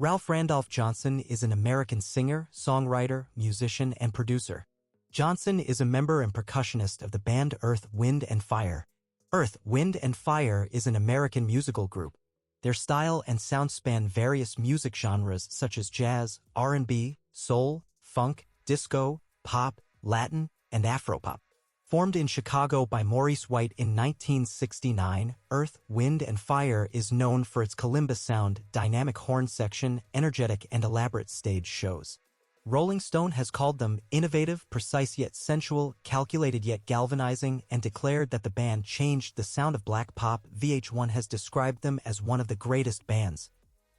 Ralph Randolph Johnson is an American singer, songwriter, musician, and producer. Johnson is a member and percussionist of the band Earth, Wind & Fire. Earth, Wind & Fire is an American musical group. Their style and sound span various music genres such as jazz, R&B, soul, funk, disco, pop, Latin, and Afropop. Formed in Chicago by Maurice White in 1969, Earth, Wind & Fire is known for its kalimba sound, dynamic horn section, energetic and elaborate stage shows. Rolling Stone has called them innovative, precise yet sensual, calculated yet galvanizing, and declared that the band changed the sound of black pop. VH1 has described them as one of the greatest bands.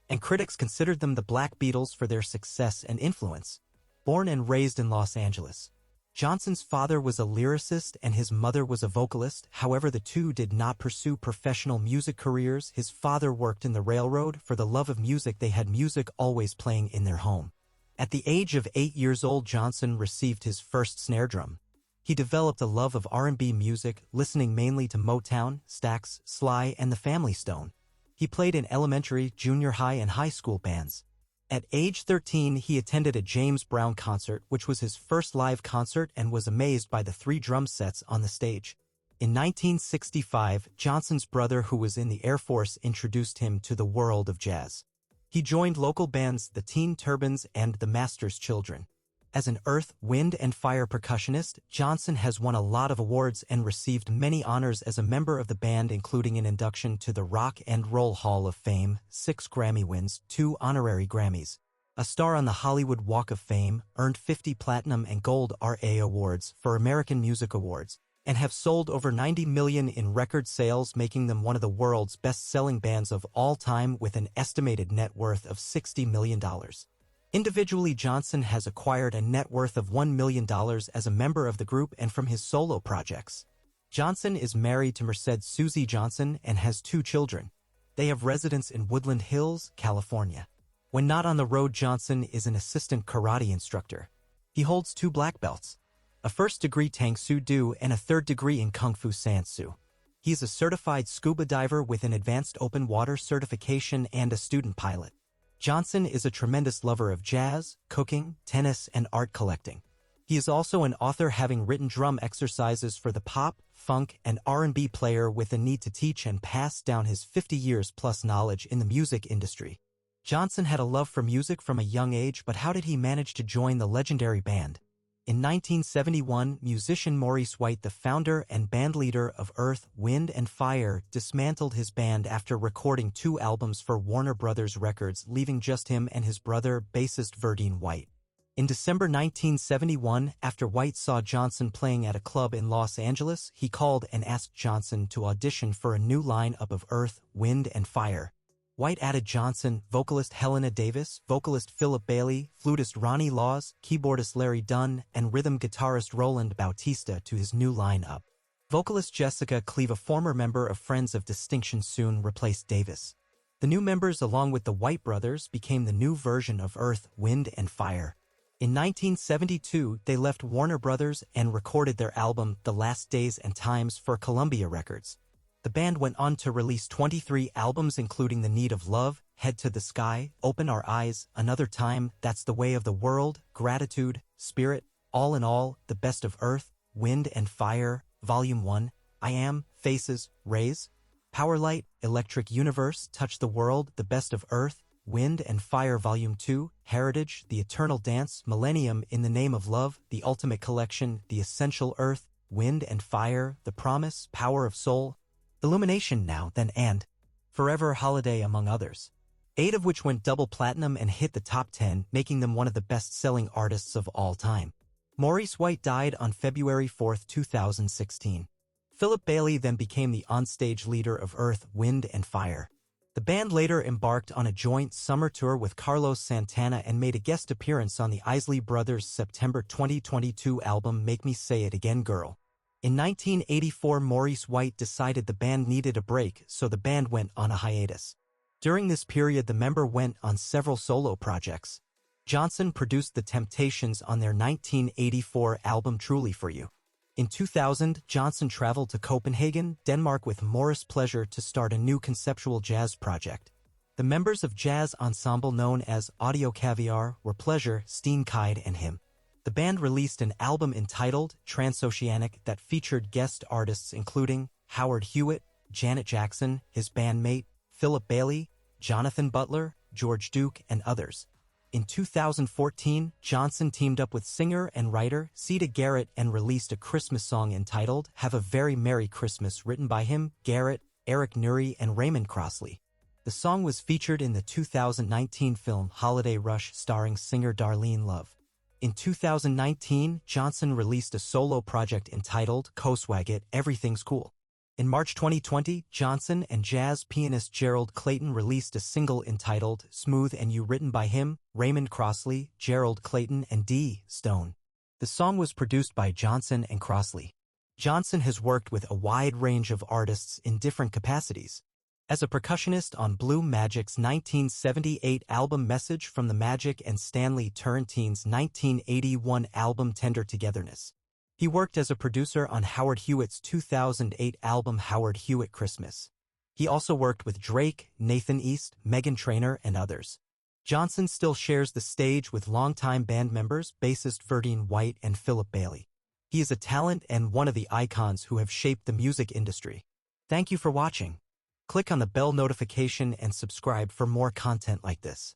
And critics considered them the Black Beatles for their success and influence. Born and raised in Los Angeles, Johnson's father was a lyricist and his mother was a vocalist. However, the two did not pursue professional music careers. His father worked in the railroad. For the love of music, they had music always playing in their home. At the age of 8 years old, Johnson received his first snare drum. He developed a love of R&B music, listening mainly to Motown, Stax, Sly, and the Family Stone. He played in elementary, junior high, and high school bands. At age 13, he attended a James Brown concert, which was his first live concert, and was amazed by the 3 drum sets on the stage. In 1965, Johnson's brother, who was in the Air Force, introduced him to the world of jazz. He joined local bands the Teen Turbans and the Master's Children. As an Earth, Wind & Fire percussionist, Johnson has won a lot of awards and received many honors as a member of the band, including an induction to the Rock and Roll Hall of Fame, 6 Grammy wins, 2 honorary Grammys, a star on the Hollywood Walk of Fame, earned 50 Platinum and Gold RA awards for American Music Awards, and have sold over 90 million in record sales, making them one of the world's best-selling bands of all time with an estimated net worth of $60 million. Individually, Johnson has acquired a net worth of $1 million as a member of the group and from his solo projects. Johnson is married to Merced Susie Johnson and has 2 children. They have residence in Woodland Hills, California. When not on the road, Johnson is an assistant karate instructor. He holds 2 black belts, a first-degree Tang Soo Do and a third-degree in Kung Fu San Soo. He is a certified scuba diver with an advanced open water certification and a student pilot. Johnson is a tremendous lover of jazz, cooking, tennis, and art collecting. He is also an author, having written drum exercises for the pop, funk, and R&B player with a need to teach and pass down his 50 years plus knowledge in the music industry. Johnson had a love for music from a young age, but how did he manage to join the legendary band? In 1971, musician Maurice White, the founder and bandleader of Earth, Wind & Fire, dismantled his band after recording 2 albums for Warner Brothers Records, leaving just him and his brother, bassist Verdine White. In December 1971, after White saw Johnson playing at a club in Los Angeles, he called and asked Johnson to audition for a new lineup of Earth, Wind & Fire. White added Johnson, vocalist Helena Davis, vocalist Philip Bailey, flutist Ronnie Laws, keyboardist Larry Dunn, and rhythm guitarist Roland Bautista to his new lineup. Vocalist Jessica Cleve, a former member of Friends of Distinction, soon replaced Davis. The new members, along with the White brothers, became the new version of Earth, Wind & Fire. In 1972, they left Warner Brothers and recorded their album The Last Days and Times for Columbia Records. The band went on to release 23 albums, including The Need of Love, Head to the Sky, Open Our Eyes, Another Time, That's the Way of the World, Gratitude, Spirit, All in All, The Best of Earth, Wind & Fire, Volume 1, I Am, Faces, Rays, Powerlight, Electric Universe, Touch the World, The Best of Earth, Wind & Fire Volume 2, Heritage, The Eternal Dance, Millennium, In the Name of Love, The Ultimate Collection, The Essential Earth, Wind & Fire, The Promise, Power of Soul, Illumination, Now, Then, and Forever Holiday, among others. 8 of which went double platinum and hit the top 10, making them one of the best-selling artists of all time. Maurice White died on February 4, 2016. Philip Bailey then became the onstage leader of Earth, Wind & Fire. The band later embarked on a joint summer tour with Carlos Santana and made a guest appearance on the Isley Brothers' September 2022 album Make Me Say It Again Girl. In 1984, Maurice White decided the band needed a break, so the band went on a hiatus. During this period, the member went on several solo projects. Johnson produced The Temptations on their 1984 album Truly For You. In 2000, Johnson traveled to Copenhagen, Denmark with Morris Pleasure to start a new conceptual jazz project. The members of jazz ensemble known as Audio Caviar were Pleasure, Steenkide, and him. The band released an album entitled Transoceanic that featured guest artists including Howard Hewitt, Janet Jackson, his bandmate, Philip Bailey, Jonathan Butler, George Duke, and others. In 2014, Johnson teamed up with singer and writer Sita Garrett and released a Christmas song entitled Have a Very Merry Christmas written by him, Garrett, Eric Nuri, and Raymond Crossley. The song was featured in the 2019 film Holiday Rush starring singer Darlene Love. In 2019, Johnson released a solo project entitled Coaswagget, Everything's Cool. In March 2020, Johnson and jazz pianist Gerald Clayton released a single entitled Smooth and You written by him, Raymond Crossley, Gerald Clayton, and D. Stone. The song was produced by Johnson and Crossley. Johnson has worked with a wide range of artists in different capacities. As a percussionist on Blue Magic's 1978 album Message from the Magic and Stanley Turrentine's 1981 album Tender Togetherness. He worked as a producer on Howard Hewitt's 2008 album Howard Hewitt Christmas. He also worked with Drake, Nathan East, Meghan Trainor, and others. Johnson still shares the stage with longtime band members bassist Verdine White and Philip Bailey. He is a talent and one of the icons who have shaped the music industry. Thank you for watching. Click on the bell notification and subscribe for more content like this.